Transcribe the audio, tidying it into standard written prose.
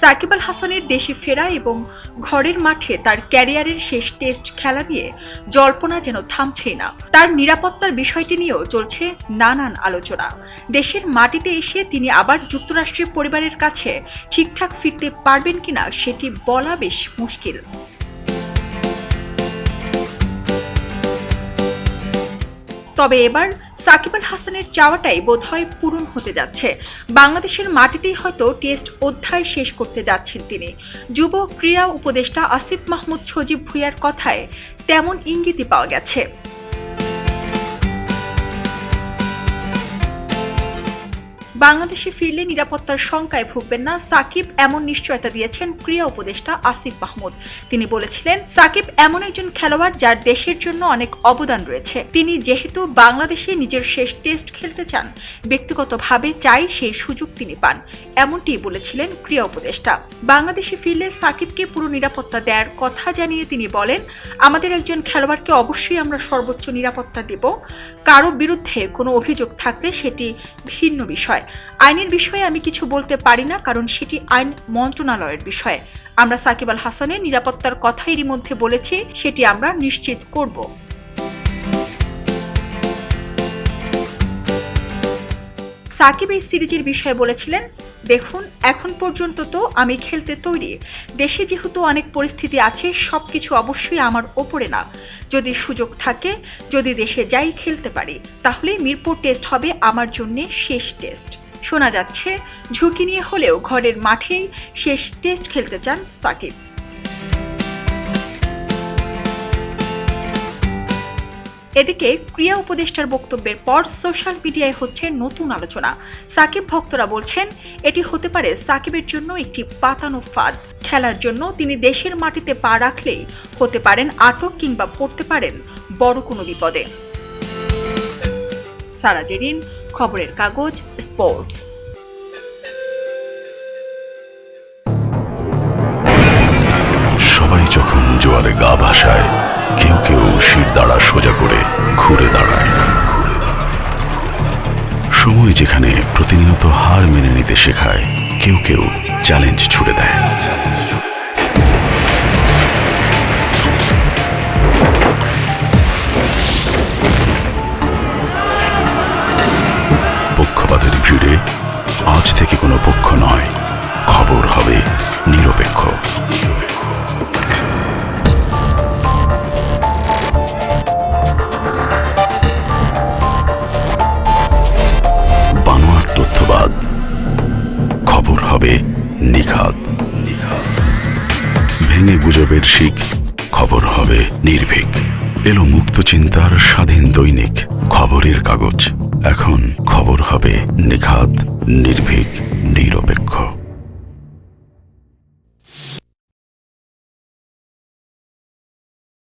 সাকিব আল হাসানের দেশে ফেরা এবং ঘরের মাঠে তার ক্যারিয়ারের শেষ টেস্ট খেলা নিয়ে জল্পনা যেন থামছেই না। তার নিরাপত্তার বিষয়টি নিয়েও চলছে নানান আলোচনা। দেশের মাটিতে এসে তিনি আবার যুক্তরাষ্ট্রের পরিবারের কাছে ঠিকঠাক ফিরতে পারবেন কিনা সেটি বলা বেশ মুশকিল। তবে এবার সাকিব আল হাসানের চাওয়াটাই বোধহয় পূরণ হতে যাচ্ছে। বাংলাদেশের মাটিতেই হয়তো টেস্ট অধ্যায় শেষ করতে যাচ্ছেন তিনি। যুব ক্রীড়া উপদেষ্টা আসিফ মাহমুদ সজীব ভুঁইয়ার কথায় তেমন ইঙ্গিতই পাওয়া গেছে। বাংলাদেশে ফিরলে নিরাপত্তার শঙ্কায় ভুগবেন না সাকিব, এমন নিশ্চয়তা দিয়েছেন ক্রীড়া উপদেষ্টা আসিফ মাহমুদ। তিনি বলেছিলেন, সাকিব এমন একজন খেলোয়াড় যার দেশের জন্য অনেক অবদান রয়েছে। তিনি যেহেতু বাংলাদেশে নিজের শেষ টেস্ট খেলতে চান, ব্যক্তিগতভাবে চাই সেই সুযোগ তিনি পান, এমনটি বলেছিলেন ক্রীড়া উপদেষ্টা। বাংলাদেশে ফিরলে সাকিবকে পুরো নিরাপত্তা দেওয়ার কথা জানিয়ে তিনি বলেন, আমাদের একজন খেলোয়াড়কে অবশ্যই আমরা সর্বোচ্চ নিরাপত্তা দেব। কারো বিরুদ্ধে কোনো অভিযোগ থাকলে সেটি ভিন্ন বিষয়। আইনের বিষয়ে আমি কিছু বলতে পারি না, কারণ সেটি আইন মন্ত্রণালয়ের বিষয়। আমরা সাকিব আল হাসানের নিরাপত্তার কথা এরই মধ্যে বলেছি, সেটি আমরা নিশ্চিত করব। সাকিব এই সিরিজের বিষয়ে বলেছিলেন, দেখুন এখন পর্যন্ত তো আমি খেলতে তৈরি। দেশে যেহেতু অনেক পরিস্থিতি আছে, সবকিছু অবশ্যই আমার ওপরে না। যদি সুযোগ থাকে, যদি দেশে যাই খেলতে পারি, তাহলে মিরপুর টেস্ট হবে আমার জন্য শেষ টেস্ট। শোনা যাচ্ছে ঝুঁকি নিয়ে হলেও ঘরের মাঠেই শেষ টেস্ট খেলতে চান সাকিব। এদিকে ক্রীড়া উপদেষ্টার বক্তব্যের পর সোশ্যাল মিডিয়ায় হচ্ছে নতুন আলোচনা। সাকিব ভক্তরা বলছেন, এটি হতে পারে সাকিবের জন্য একটি পাতানো ফাঁদ। খেলার জন্য তিনি দেশের মাটিতে পা রাখলেই হতে পারেন আটক, কিংবা পড়তে পারেন বড় কোনো বিপদে। সারা জেরিন, খবরের কাগজ, স্পোর্টস। সবাই যখন জোয়ারে গা ভাসায়, কেউ কেউ শিরদাঁড়া সোজা করে ঘুরে দাঁড়ায়। সময় যেখানে প্রতিনিয়ত হার মেনে নিতে শেখায়, কেউ কেউ চ্যালেঞ্জ ছুড়ে দেয়। পক্ষপাতের ভিড়ে আজ থেকে কোনো পক্ষ নয়, খবর হবে নিরপেক্ষ। বানোয়াট তথ্যবাদ, খবর হবে নিখাদ। ভেঙে গুজবের শিক, খবর হবে নির্ভীক। এলো মুক্ত চিন্তার স্বাধীন দৈনিক খবরের কাগজ। এখন খবর হবে নিখাদ, নির্ভীক, নিরপেক্ষ।